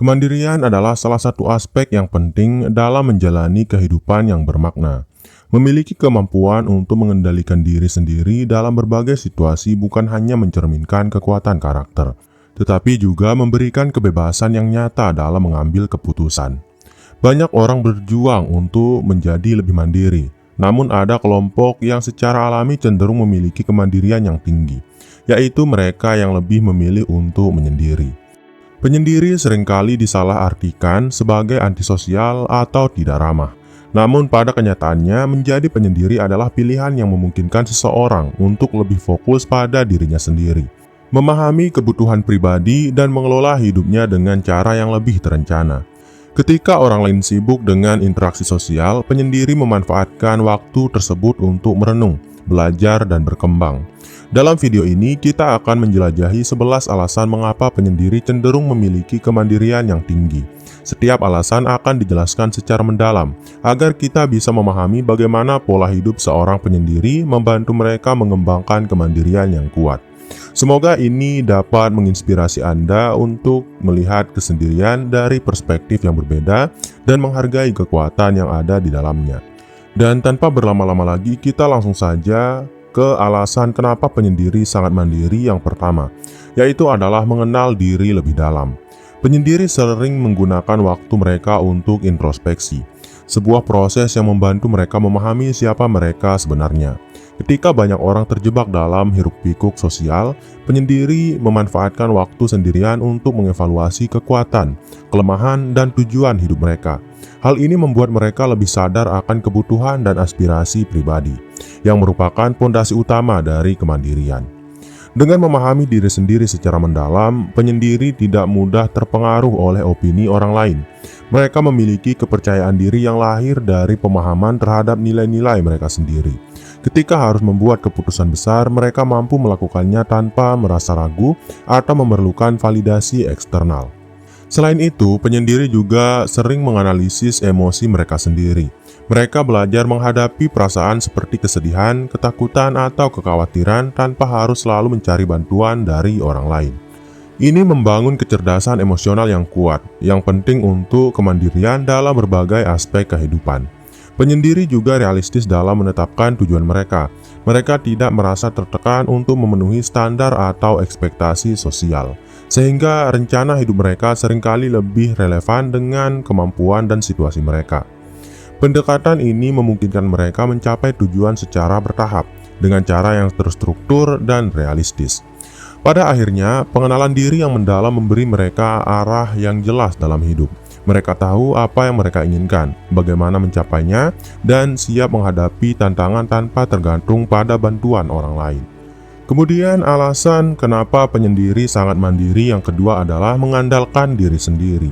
Kemandirian adalah salah satu aspek yang penting dalam menjalani kehidupan yang bermakna. Memiliki kemampuan untuk mengendalikan diri sendiri dalam berbagai situasi bukan hanya mencerminkan kekuatan karakter, tetapi juga memberikan kebebasan yang nyata dalam mengambil keputusan. Banyak orang berjuang untuk menjadi lebih mandiri, namun ada kelompok yang secara alami cenderung memiliki kemandirian yang tinggi, yaitu mereka yang lebih memilih untuk menyendiri. Penyendiri seringkali disalahartikan sebagai antisosial atau tidak ramah. Namun pada kenyataannya menjadi penyendiri adalah pilihan yang memungkinkan seseorang untuk lebih fokus pada dirinya sendiri, memahami kebutuhan pribadi dan mengelola hidupnya dengan cara yang lebih terencana. Ketika orang lain sibuk dengan interaksi sosial, penyendiri memanfaatkan waktu tersebut untuk merenung, belajar, dan berkembang. Dalam video ini, kita akan menjelajahi 11 alasan mengapa penyendiri cenderung memiliki kemandirian yang tinggi. Setiap alasan akan dijelaskan secara mendalam, agar kita bisa memahami bagaimana pola hidup seorang penyendiri membantu mereka mengembangkan kemandirian yang kuat. Semoga ini dapat menginspirasi Anda untuk melihat kesendirian dari perspektif yang berbeda dan menghargai kekuatan yang ada di dalamnya. Dan tanpa berlama-lama lagi, kita langsung saja ke alasan kenapa penyendiri sangat mandiri yang pertama, yaitu adalah mengenal diri lebih dalam. Penyendiri sering menggunakan waktu mereka untuk introspeksi, sebuah proses yang membantu mereka memahami siapa mereka sebenarnya. Ketika banyak orang terjebak dalam hiruk-pikuk sosial, penyendiri memanfaatkan waktu sendirian untuk mengevaluasi kekuatan, kelemahan, dan tujuan hidup mereka. Hal ini membuat mereka lebih sadar akan kebutuhan dan aspirasi pribadi, yang merupakan fondasi utama dari kemandirian. Dengan memahami diri sendiri secara mendalam, penyendiri tidak mudah terpengaruh oleh opini orang lain. Mereka memiliki kepercayaan diri yang lahir dari pemahaman terhadap nilai-nilai mereka sendiri. Ketika harus membuat keputusan besar, mereka mampu melakukannya tanpa merasa ragu atau memerlukan validasi eksternal. Selain itu, penyendiri juga sering menganalisis emosi mereka sendiri. Mereka belajar menghadapi perasaan seperti kesedihan, ketakutan, atau kekhawatiran tanpa harus selalu mencari bantuan dari orang lain. Ini membangun kecerdasan emosional yang kuat, yang penting untuk kemandirian dalam berbagai aspek kehidupan. Penyendiri juga realistis dalam menetapkan tujuan mereka. Mereka tidak merasa tertekan untuk memenuhi standar atau ekspektasi sosial, sehingga rencana hidup mereka seringkali lebih relevan dengan kemampuan dan situasi mereka. Pendekatan ini memungkinkan mereka mencapai tujuan secara bertahap, dengan cara yang terstruktur dan realistis. Pada akhirnya, pengenalan diri yang mendalam memberi mereka arah yang jelas dalam hidup. Mereka tahu apa yang mereka inginkan, bagaimana mencapainya, dan siap menghadapi tantangan tanpa tergantung pada bantuan orang lain. Kemudian alasan kenapa penyendiri sangat mandiri yang kedua adalah mengandalkan diri sendiri.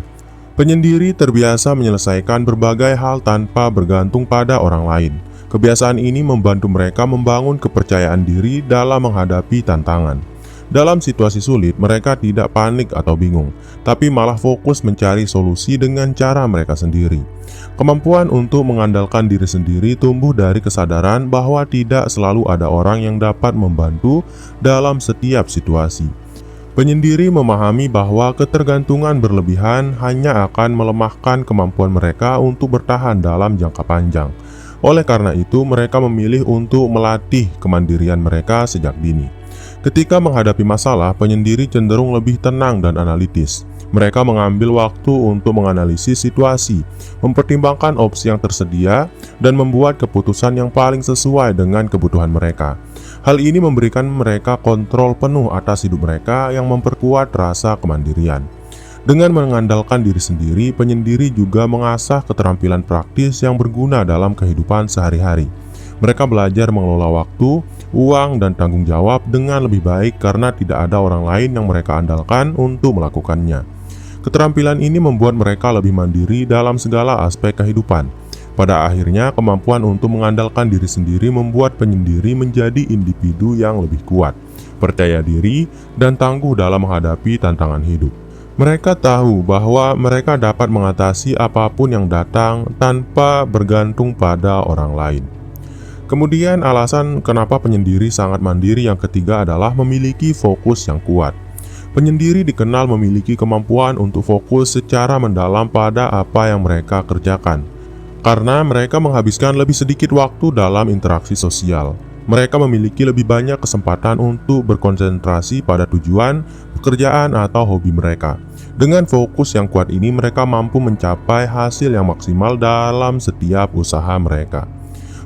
Penyendiri terbiasa menyelesaikan berbagai hal tanpa bergantung pada orang lain. Kebiasaan ini membantu mereka membangun kepercayaan diri dalam menghadapi tantangan. Dalam situasi sulit, mereka tidak panik atau bingung, tapi malah fokus mencari solusi dengan cara mereka sendiri. Kemampuan untuk mengandalkan diri sendiri tumbuh dari kesadaran bahwa tidak selalu ada orang yang dapat membantu dalam setiap situasi. Penyendiri memahami bahwa ketergantungan berlebihan hanya akan melemahkan kemampuan mereka untuk bertahan dalam jangka panjang. Oleh karena itu, mereka memilih untuk melatih kemandirian mereka sejak dini. Ketika menghadapi masalah, penyendiri cenderung lebih tenang dan analitis. Mereka mengambil waktu untuk menganalisis situasi, mempertimbangkan opsi yang tersedia, dan membuat keputusan yang paling sesuai dengan kebutuhan mereka. Hal ini memberikan mereka kontrol penuh atas hidup mereka yang memperkuat rasa kemandirian. Dengan mengandalkan diri sendiri, penyendiri juga mengasah keterampilan praktis yang berguna dalam kehidupan sehari-hari. Mereka belajar mengelola waktu, uang, dan tanggung jawab dengan lebih baik karena tidak ada orang lain yang mereka andalkan untuk melakukannya. Keterampilan ini membuat mereka lebih mandiri dalam segala aspek kehidupan. Pada akhirnya, kemampuan untuk mengandalkan diri sendiri membuat penyendiri menjadi individu yang lebih kuat, percaya diri, dan tangguh dalam menghadapi tantangan hidup. Mereka tahu bahwa mereka dapat mengatasi apapun yang datang tanpa bergantung pada orang lain. Kemudian alasan kenapa penyendiri sangat mandiri yang ketiga adalah memiliki fokus yang kuat. Penyendiri dikenal memiliki kemampuan untuk fokus secara mendalam pada apa yang mereka kerjakan, karena mereka menghabiskan lebih sedikit waktu dalam interaksi sosial. Mereka memiliki lebih banyak kesempatan untuk berkonsentrasi pada tujuan, pekerjaan, atau hobi mereka. Dengan fokus yang kuat ini, mereka mampu mencapai hasil yang maksimal dalam setiap usaha mereka.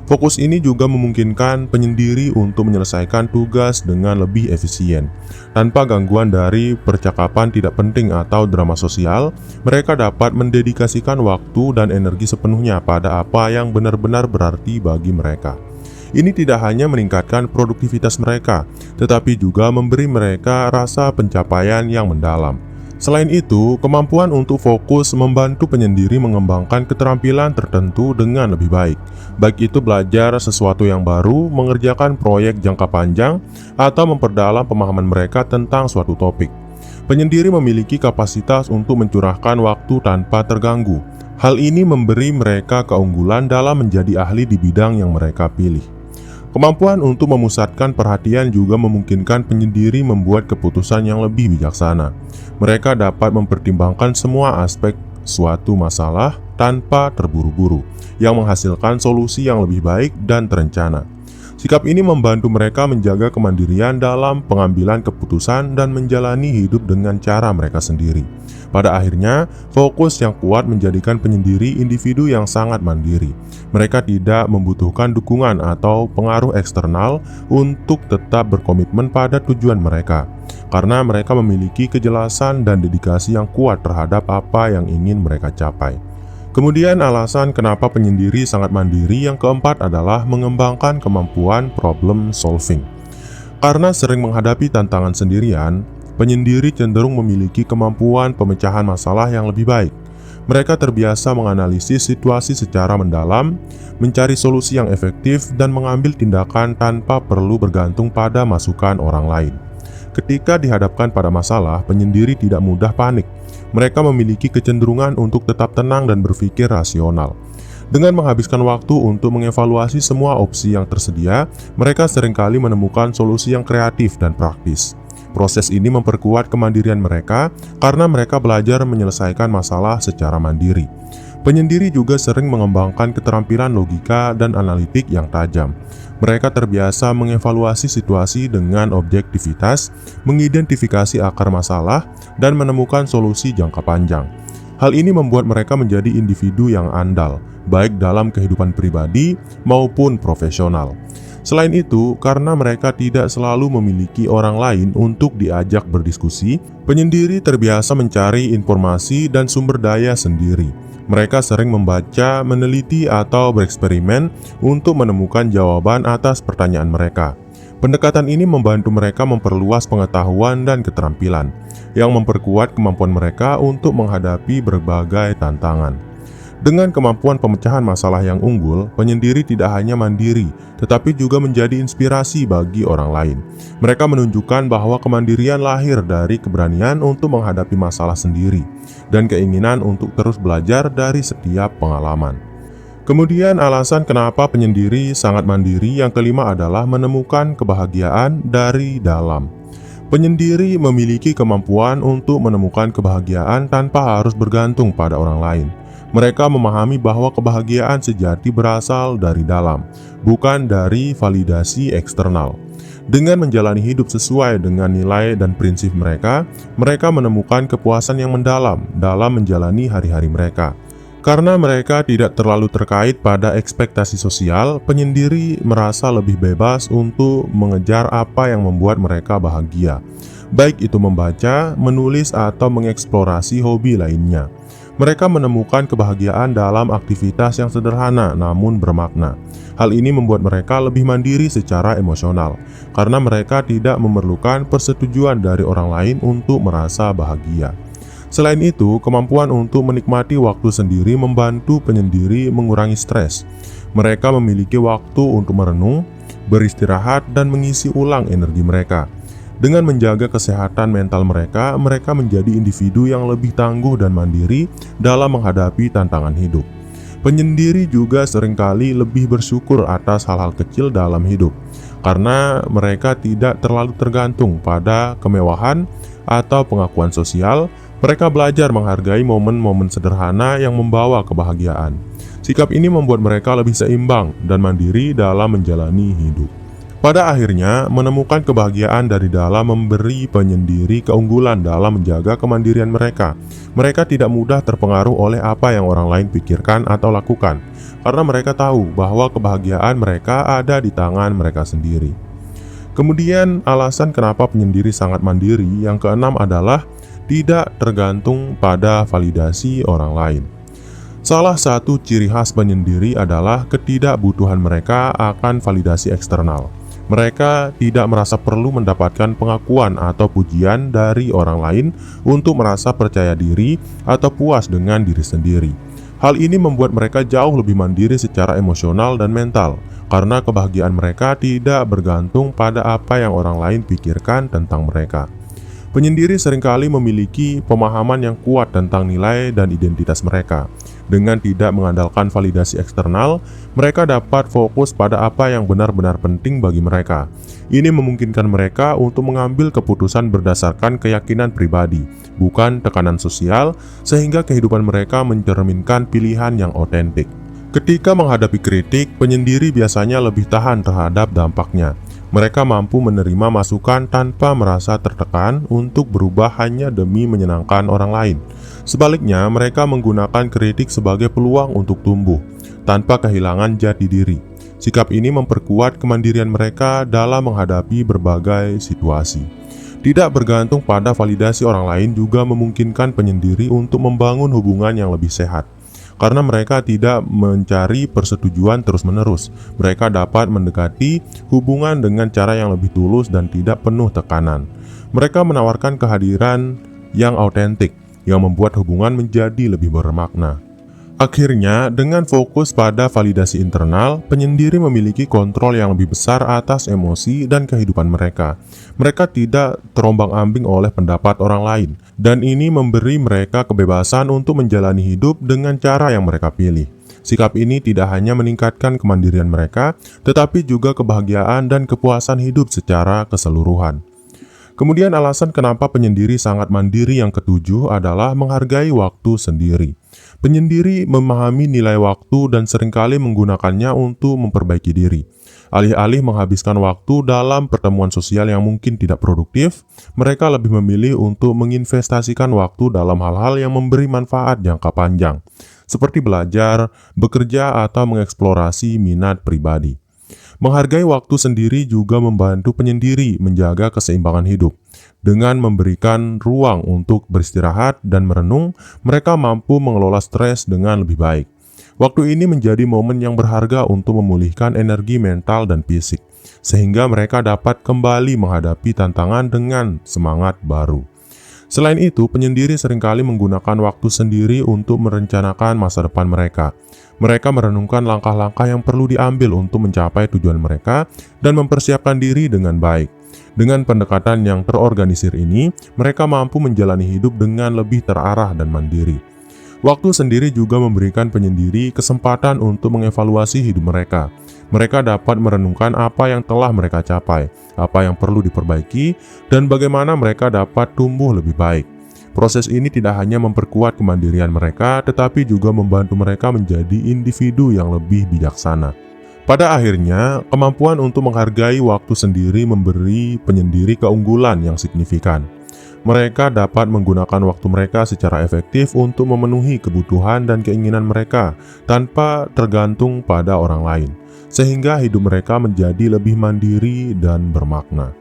Fokus ini juga memungkinkan penyendiri untuk menyelesaikan tugas dengan lebih efisien. Tanpa gangguan dari percakapan tidak penting atau drama sosial, mereka dapat mendedikasikan waktu dan energi sepenuhnya pada apa yang benar-benar berarti bagi mereka. Ini tidak hanya meningkatkan produktivitas mereka, tetapi juga memberi mereka rasa pencapaian yang mendalam. Selain itu, kemampuan untuk fokus membantu penyendiri mengembangkan keterampilan tertentu dengan lebih baik, baik itu belajar sesuatu yang baru, mengerjakan proyek jangka panjang, atau memperdalam pemahaman mereka tentang suatu topik. Penyendiri memiliki kapasitas untuk mencurahkan waktu tanpa terganggu. Hal ini memberi mereka keunggulan dalam menjadi ahli di bidang yang mereka pilih. Kemampuan untuk memusatkan perhatian juga memungkinkan penyendiri membuat keputusan yang lebih bijaksana. Mereka dapat mempertimbangkan semua aspek suatu masalah tanpa terburu-buru, yang menghasilkan solusi yang lebih baik dan terencana. Sikap ini membantu mereka menjaga kemandirian dalam pengambilan keputusan dan menjalani hidup dengan cara mereka sendiri. Pada akhirnya, fokus yang kuat menjadikan penyendiri individu yang sangat mandiri. Mereka tidak membutuhkan dukungan atau pengaruh eksternal untuk tetap berkomitmen pada tujuan mereka, karena mereka memiliki kejelasan dan dedikasi yang kuat terhadap apa yang ingin mereka capai. Kemudian alasan kenapa penyendiri sangat mandiri yang keempat adalah mengembangkan kemampuan problem solving. Karena sering menghadapi tantangan sendirian, penyendiri cenderung memiliki kemampuan pemecahan masalah yang lebih baik. Mereka terbiasa menganalisis situasi secara mendalam, mencari solusi yang efektif, dan mengambil tindakan tanpa perlu bergantung pada masukan orang lain. Ketika dihadapkan pada masalah, penyendiri tidak mudah panik. Mereka memiliki kecenderungan untuk tetap tenang dan berpikir rasional. Dengan menghabiskan waktu untuk mengevaluasi semua opsi yang tersedia, mereka seringkali menemukan solusi yang kreatif dan praktis. Proses ini memperkuat kemandirian mereka karena mereka belajar menyelesaikan masalah secara mandiri. Penyendiri juga sering mengembangkan keterampilan logika dan analitik yang tajam. Mereka terbiasa mengevaluasi situasi dengan objektivitas, mengidentifikasi akar masalah, dan menemukan solusi jangka panjang. Hal ini membuat mereka menjadi individu yang andal, baik dalam kehidupan pribadi maupun profesional. Selain itu, karena mereka tidak selalu memiliki orang lain untuk diajak berdiskusi, penyendiri terbiasa mencari informasi dan sumber daya sendiri. Mereka sering membaca, meneliti, atau bereksperimen untuk menemukan jawaban atas pertanyaan mereka. Pendekatan ini membantu mereka memperluas pengetahuan dan keterampilan, yang memperkuat kemampuan mereka untuk menghadapi berbagai tantangan. Dengan kemampuan pemecahan masalah yang unggul, penyendiri tidak hanya mandiri, tetapi juga menjadi inspirasi bagi orang lain. Mereka menunjukkan bahwa kemandirian lahir dari keberanian untuk menghadapi masalah sendiri, dan keinginan untuk terus belajar dari setiap pengalaman. Kemudian alasan kenapa penyendiri sangat mandiri yang kelima adalah menemukan kebahagiaan dari dalam. Penyendiri memiliki kemampuan untuk menemukan kebahagiaan tanpa harus bergantung pada orang lain. Mereka memahami bahwa kebahagiaan sejati berasal dari dalam, bukan dari validasi eksternal. Dengan menjalani hidup sesuai dengan nilai dan prinsip mereka, mereka menemukan kepuasan yang mendalam dalam menjalani hari-hari mereka. Karena mereka tidak terlalu terkait pada ekspektasi sosial, penyendiri merasa lebih bebas untuk mengejar apa yang membuat mereka bahagia, baik itu membaca, menulis, atau mengeksplorasi hobi lainnya. Mereka menemukan kebahagiaan dalam aktivitas yang sederhana namun bermakna. Hal ini membuat mereka lebih mandiri secara emosional, karena mereka tidak memerlukan persetujuan dari orang lain untuk merasa bahagia. Selain itu, kemampuan untuk menikmati waktu sendiri membantu penyendiri mengurangi stres. Mereka memiliki waktu untuk merenung, beristirahat, dan mengisi ulang energi mereka. Dengan menjaga kesehatan mental mereka, mereka menjadi individu yang lebih tangguh dan mandiri dalam menghadapi tantangan hidup. Penyendiri juga seringkali lebih bersyukur atas hal-hal kecil dalam hidup, karena mereka tidak terlalu tergantung pada kemewahan atau pengakuan sosial, mereka belajar menghargai momen-momen sederhana yang membawa kebahagiaan. Sikap ini membuat mereka lebih seimbang dan mandiri dalam menjalani hidup. Pada akhirnya, menemukan kebahagiaan dari dalam memberi penyendiri keunggulan dalam menjaga kemandirian mereka. Mereka tidak mudah terpengaruh oleh apa yang orang lain pikirkan atau lakukan, karena mereka tahu bahwa kebahagiaan mereka ada di tangan mereka sendiri. Kemudian, alasan kenapa penyendiri sangat mandiri yang keenam adalah tidak tergantung pada validasi orang lain. Salah satu ciri khas penyendiri adalah ketidakbutuhan mereka akan validasi eksternal. Mereka tidak merasa perlu mendapatkan pengakuan atau pujian dari orang lain untuk merasa percaya diri atau puas dengan diri sendiri. Hal ini membuat mereka jauh lebih mandiri secara emosional dan mental, karena kebahagiaan mereka tidak bergantung pada apa yang orang lain pikirkan tentang mereka. Penyendiri seringkali memiliki pemahaman yang kuat tentang nilai dan identitas mereka. Dengan tidak mengandalkan validasi eksternal, mereka dapat fokus pada apa yang benar-benar penting bagi mereka. Ini memungkinkan mereka untuk mengambil keputusan berdasarkan keyakinan pribadi, bukan tekanan sosial, sehingga kehidupan mereka mencerminkan pilihan yang otentik. Ketika menghadapi kritik, penyendiri biasanya lebih tahan terhadap dampaknya. Mereka mampu menerima masukan tanpa merasa tertekan untuk berubah hanya demi menyenangkan orang lain. Sebaliknya, mereka menggunakan kritik sebagai peluang untuk tumbuh, tanpa kehilangan jati diri. Sikap ini memperkuat kemandirian mereka dalam menghadapi berbagai situasi. Tidak bergantung pada validasi orang lain juga memungkinkan penyendiri untuk membangun hubungan yang lebih sehat. Karena mereka tidak mencari persetujuan terus-menerus, mereka dapat mendekati hubungan dengan cara yang lebih tulus dan tidak penuh tekanan. Mereka menawarkan kehadiran yang autentik, yang membuat hubungan menjadi lebih bermakna. Akhirnya, dengan fokus pada validasi internal, penyendiri memiliki kontrol yang lebih besar atas emosi dan kehidupan mereka. Mereka tidak terombang-ambing oleh pendapat orang lain, dan ini memberi mereka kebebasan untuk menjalani hidup dengan cara yang mereka pilih. Sikap ini tidak hanya meningkatkan kemandirian mereka, tetapi juga kebahagiaan dan kepuasan hidup secara keseluruhan. Kemudian alasan kenapa penyendiri sangat mandiri yang ketujuh adalah menghargai waktu sendiri. Penyendiri memahami nilai waktu dan seringkali menggunakannya untuk memperbaiki diri. Alih-alih menghabiskan waktu dalam pertemuan sosial yang mungkin tidak produktif, mereka lebih memilih untuk menginvestasikan waktu dalam hal-hal yang memberi manfaat jangka panjang, seperti belajar, bekerja, atau mengeksplorasi minat pribadi. Menghargai waktu sendiri juga membantu penyendiri menjaga keseimbangan hidup. Dengan memberikan ruang untuk beristirahat dan merenung, mereka mampu mengelola stres dengan lebih baik. Waktu ini menjadi momen yang berharga untuk memulihkan energi mental dan fisik, sehingga mereka dapat kembali menghadapi tantangan dengan semangat baru. Selain itu, penyendiri seringkali menggunakan waktu sendiri untuk merencanakan masa depan mereka. Mereka merenungkan langkah-langkah yang perlu diambil untuk mencapai tujuan mereka dan mempersiapkan diri dengan baik. Dengan pendekatan yang terorganisir ini, mereka mampu menjalani hidup dengan lebih terarah dan mandiri. Waktu sendiri juga memberikan penyendiri kesempatan untuk mengevaluasi hidup mereka. Mereka dapat merenungkan apa yang telah mereka capai, apa yang perlu diperbaiki, dan bagaimana mereka dapat tumbuh lebih baik. Proses ini tidak hanya memperkuat kemandirian mereka, tetapi juga membantu mereka menjadi individu yang lebih bijaksana. Pada akhirnya, kemampuan untuk menghargai waktu sendiri memberi penyendiri keunggulan yang signifikan. Mereka dapat menggunakan waktu mereka secara efektif untuk memenuhi kebutuhan dan keinginan mereka tanpa tergantung pada orang lain, sehingga hidup mereka menjadi lebih mandiri dan bermakna.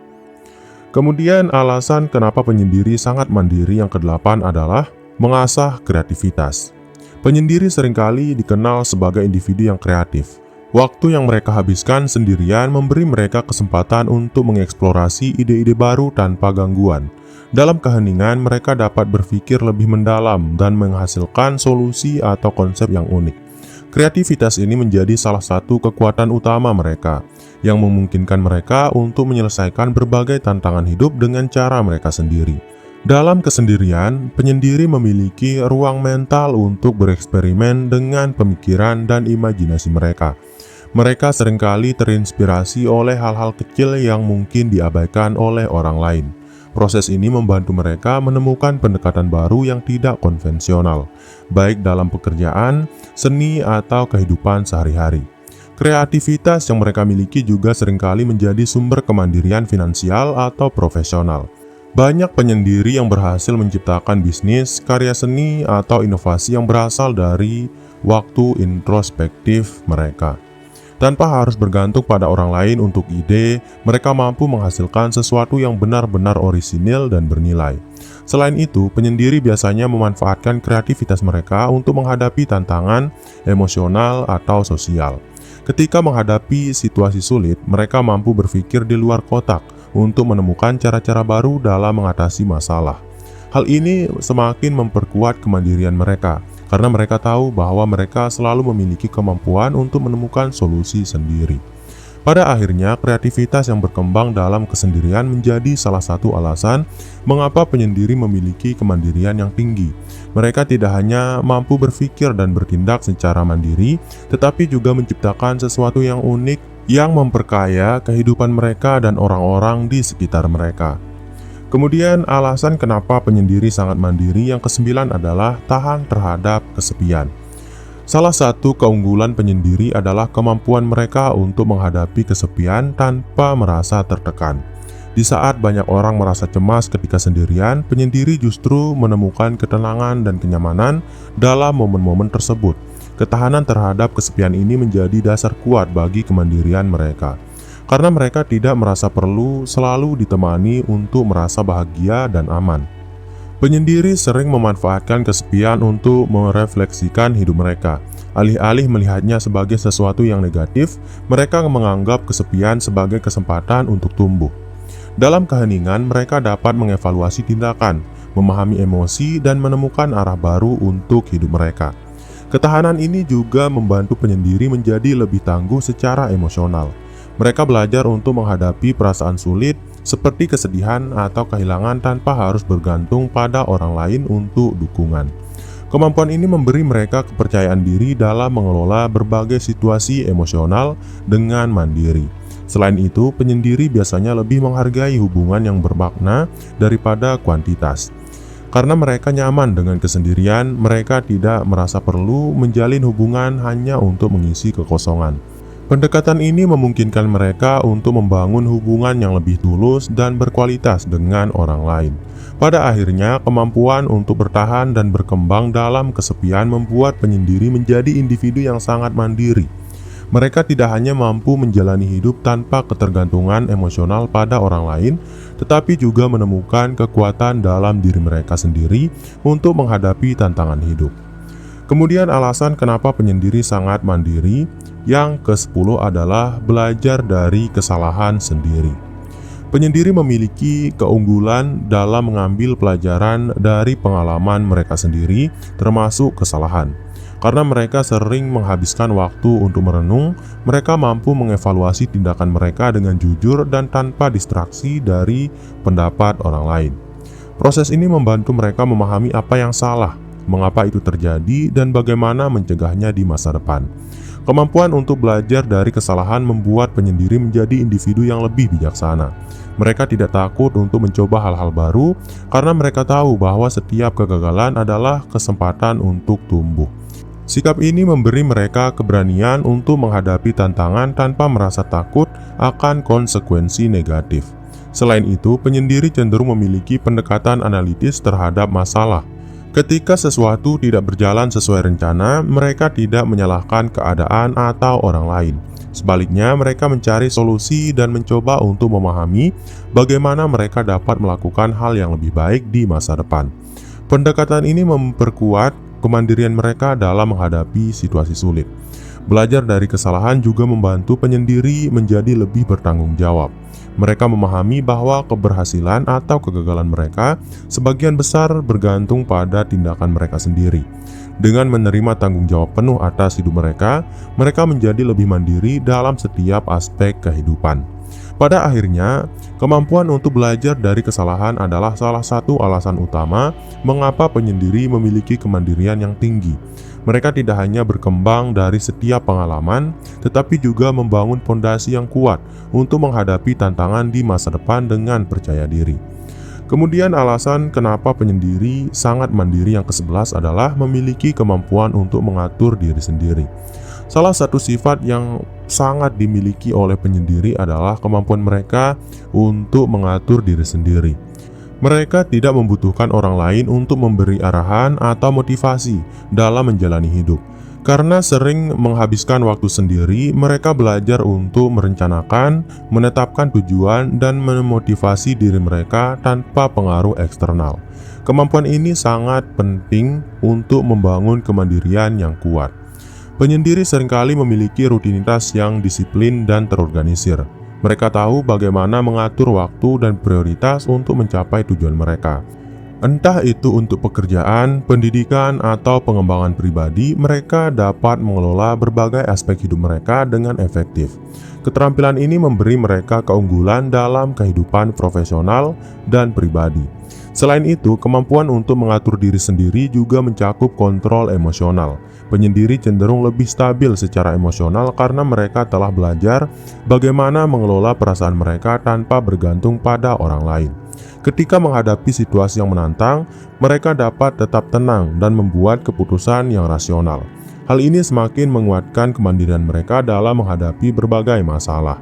Kemudian alasan kenapa penyendiri sangat mandiri yang kedelapan adalah mengasah kreativitas. Penyendiri seringkali dikenal sebagai individu yang kreatif. Waktu yang mereka habiskan sendirian memberi mereka kesempatan untuk mengeksplorasi ide-ide baru tanpa gangguan. Dalam keheningan, mereka dapat berpikir lebih mendalam dan menghasilkan solusi atau konsep yang unik. Kreativitas ini menjadi salah satu kekuatan utama mereka, yang memungkinkan mereka untuk menyelesaikan berbagai tantangan hidup dengan cara mereka sendiri. Dalam kesendirian, penyendiri memiliki ruang mental untuk bereksperimen dengan pemikiran dan imajinasi mereka. Mereka seringkali terinspirasi oleh hal-hal kecil yang mungkin diabaikan oleh orang lain. Proses ini membantu mereka menemukan pendekatan baru yang tidak konvensional, baik dalam pekerjaan, seni, atau kehidupan sehari-hari. Kreativitas yang mereka miliki juga seringkali menjadi sumber kemandirian finansial atau profesional. Banyak penyendiri yang berhasil menciptakan bisnis, karya seni, atau inovasi yang berasal dari waktu introspektif mereka. Tanpa harus bergantung pada orang lain untuk ide, mereka mampu menghasilkan sesuatu yang benar-benar orisinil dan bernilai. Selain itu, penyendiri biasanya memanfaatkan kreativitas mereka untuk menghadapi tantangan emosional atau sosial. Ketika menghadapi situasi sulit, mereka mampu berpikir di luar kotak untuk menemukan cara-cara baru dalam mengatasi masalah. Hal ini semakin memperkuat kemandirian mereka, karena mereka tahu bahwa mereka selalu memiliki kemampuan untuk menemukan solusi sendiri. Pada akhirnya, kreativitas yang berkembang dalam kesendirian menjadi salah satu alasan mengapa penyendiri memiliki kemandirian yang tinggi. Mereka tidak hanya mampu berpikir dan bertindak secara mandiri, tetapi juga menciptakan sesuatu yang unik yang memperkaya kehidupan mereka dan orang-orang di sekitar mereka. Kemudian alasan kenapa penyendiri sangat mandiri yang kesembilan adalah tahan terhadap kesepian. Salah satu keunggulan penyendiri adalah kemampuan mereka untuk menghadapi kesepian tanpa merasa tertekan. Di saat banyak orang merasa cemas ketika sendirian, penyendiri justru menemukan ketenangan dan kenyamanan dalam momen-momen tersebut. Ketahanan terhadap kesepian ini menjadi dasar kuat bagi kemandirian mereka, karena mereka tidak merasa perlu selalu ditemani untuk merasa bahagia dan aman. Penyendiri sering memanfaatkan kesepian untuk merefleksikan hidup mereka. Alih-alih melihatnya sebagai sesuatu yang negatif, mereka menganggap kesepian sebagai kesempatan untuk tumbuh. Dalam keheningan, mereka dapat mengevaluasi tindakan, memahami emosi, dan menemukan arah baru untuk hidup mereka. Ketahanan ini juga membantu penyendiri menjadi lebih tangguh secara emosional. Mereka belajar untuk menghadapi perasaan sulit seperti kesedihan atau kehilangan tanpa harus bergantung pada orang lain untuk dukungan. Kemampuan ini memberi mereka kepercayaan diri dalam mengelola berbagai situasi emosional dengan mandiri. Selain itu, penyendiri biasanya lebih menghargai hubungan yang bermakna daripada kuantitas. Karena mereka nyaman dengan kesendirian, mereka tidak merasa perlu menjalin hubungan hanya untuk mengisi kekosongan. Pendekatan ini memungkinkan mereka untuk membangun hubungan yang lebih tulus dan berkualitas dengan orang lain. Pada akhirnya, kemampuan untuk bertahan dan berkembang dalam kesepian membuat penyendiri menjadi individu yang sangat mandiri. Mereka tidak hanya mampu menjalani hidup tanpa ketergantungan emosional pada orang lain, tetapi juga menemukan kekuatan dalam diri mereka sendiri untuk menghadapi tantangan hidup. Kemudian alasan kenapa penyendiri sangat mandiri yang ke-10 adalah belajar dari kesalahan sendiri. Penyendiri memiliki keunggulan dalam mengambil pelajaran dari pengalaman mereka sendiri, termasuk kesalahan. Karena mereka sering menghabiskan waktu untuk merenung, mereka mampu mengevaluasi tindakan mereka dengan jujur dan tanpa distraksi dari pendapat orang lain. Proses ini membantu mereka memahami apa yang salah, mengapa itu terjadi, dan bagaimana mencegahnya di masa depan. Kemampuan untuk belajar dari kesalahan membuat penyendiri menjadi individu yang lebih bijaksana. Mereka tidak takut untuk mencoba hal-hal baru karena mereka tahu bahwa setiap kegagalan adalah kesempatan untuk tumbuh. Sikap ini memberi mereka keberanian untuk menghadapi tantangan tanpa merasa takut akan konsekuensi negatif. Selain itu, penyendiri cenderung memiliki pendekatan analitis terhadap masalah. Ketika sesuatu tidak berjalan sesuai rencana, mereka tidak menyalahkan keadaan atau orang lain. Sebaliknya, mereka mencari solusi dan mencoba untuk memahami bagaimana mereka dapat melakukan hal yang lebih baik di masa depan. Pendekatan ini memperkuat kemandirian mereka dalam menghadapi situasi sulit. Belajar dari kesalahan juga membantu penyendiri menjadi lebih bertanggung jawab. Mereka memahami bahwa keberhasilan atau kegagalan mereka sebagian besar bergantung pada tindakan mereka sendiri. Dengan menerima tanggung jawab penuh atas hidup mereka, mereka menjadi lebih mandiri dalam setiap aspek kehidupan. Pada akhirnya, kemampuan untuk belajar dari kesalahan adalah salah satu alasan utama mengapa penyendiri memiliki kemandirian yang tinggi. Mereka tidak hanya berkembang dari setiap pengalaman, tetapi juga membangun fondasi yang kuat untuk menghadapi tantangan di masa depan dengan percaya diri. Kemudian alasan kenapa penyendiri sangat mandiri yang ke-11 adalah memiliki kemampuan untuk mengatur diri sendiri. Salah satu sifat yang sangat dimiliki oleh penyendiri adalah kemampuan mereka untuk mengatur diri sendiri. Mereka tidak membutuhkan orang lain untuk memberi arahan atau motivasi dalam menjalani hidup. Karena sering menghabiskan waktu sendiri, mereka belajar untuk merencanakan, menetapkan tujuan, dan memotivasi diri mereka tanpa pengaruh eksternal. Kemampuan ini sangat penting untuk membangun kemandirian yang kuat. Penyendiri seringkali memiliki rutinitas yang disiplin dan terorganisir. Mereka tahu bagaimana mengatur waktu dan prioritas untuk mencapai tujuan mereka. Entah itu untuk pekerjaan, pendidikan, atau pengembangan pribadi, mereka dapat mengelola berbagai aspek hidup mereka dengan efektif. Keterampilan ini memberi mereka keunggulan dalam kehidupan profesional dan pribadi. Selain itu, kemampuan untuk mengatur diri sendiri juga mencakup kontrol emosional. Penyendiri cenderung lebih stabil secara emosional karena mereka telah belajar bagaimana mengelola perasaan mereka tanpa bergantung pada orang lain. Ketika menghadapi situasi yang menantang, mereka dapat tetap tenang dan membuat keputusan yang rasional. Hal ini semakin menguatkan kemandirian mereka dalam menghadapi berbagai masalah.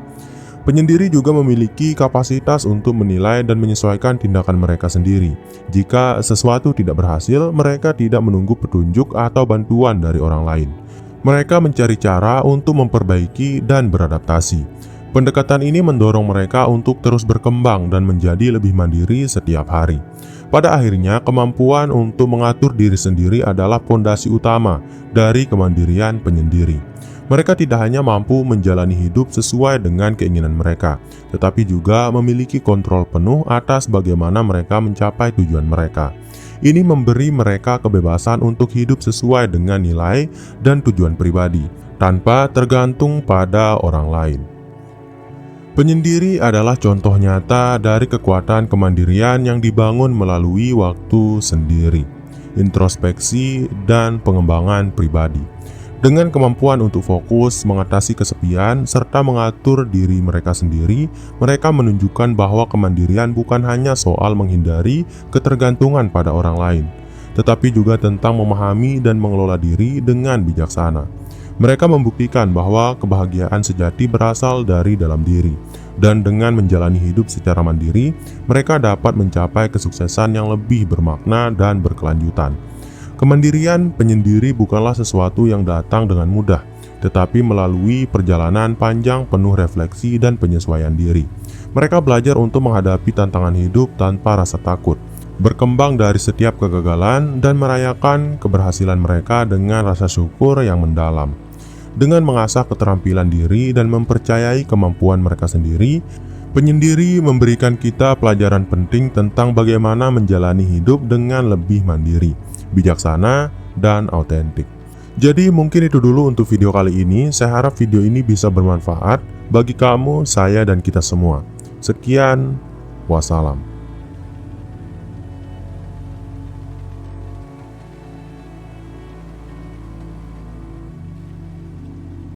Penyendiri juga memiliki kapasitas untuk menilai dan menyesuaikan tindakan mereka sendiri. Jika sesuatu tidak berhasil, mereka tidak menunggu petunjuk atau bantuan dari orang lain. Mereka mencari cara untuk memperbaiki dan beradaptasi. Pendekatan ini mendorong mereka untuk terus berkembang dan menjadi lebih mandiri setiap hari. Pada akhirnya, kemampuan untuk mengatur diri sendiri adalah fondasi utama dari kemandirian penyendiri. Mereka tidak hanya mampu menjalani hidup sesuai dengan keinginan mereka, tetapi juga memiliki kontrol penuh atas bagaimana mereka mencapai tujuan mereka. Ini memberi mereka kebebasan untuk hidup sesuai dengan nilai dan tujuan pribadi, tanpa tergantung pada orang lain. Penyendiri adalah contoh nyata dari kekuatan kemandirian yang dibangun melalui waktu sendiri, introspeksi, dan pengembangan pribadi. Dengan kemampuan untuk fokus, mengatasi kesepian, serta mengatur diri mereka sendiri, mereka menunjukkan bahwa kemandirian bukan hanya soal menghindari ketergantungan pada orang lain, tetapi juga tentang memahami dan mengelola diri dengan bijaksana. Mereka membuktikan bahwa kebahagiaan sejati berasal dari dalam diri, dan dengan menjalani hidup secara mandiri, mereka dapat mencapai kesuksesan yang lebih bermakna dan berkelanjutan. Kemandirian penyendiri bukanlah sesuatu yang datang dengan mudah, tetapi melalui perjalanan panjang penuh refleksi dan penyesuaian diri. Mereka belajar untuk menghadapi tantangan hidup tanpa rasa takut, berkembang dari setiap kegagalan, dan merayakan keberhasilan mereka dengan rasa syukur yang mendalam. Dengan mengasah keterampilan diri dan mempercayai kemampuan mereka sendiri, penyendiri memberikan kita pelajaran penting tentang bagaimana menjalani hidup dengan lebih mandiri, bijaksana, dan autentik. Jadi mungkin itu dulu untuk video kali ini. Saya harap video ini bisa bermanfaat bagi kamu, saya, dan kita semua. Sekian, wassalam.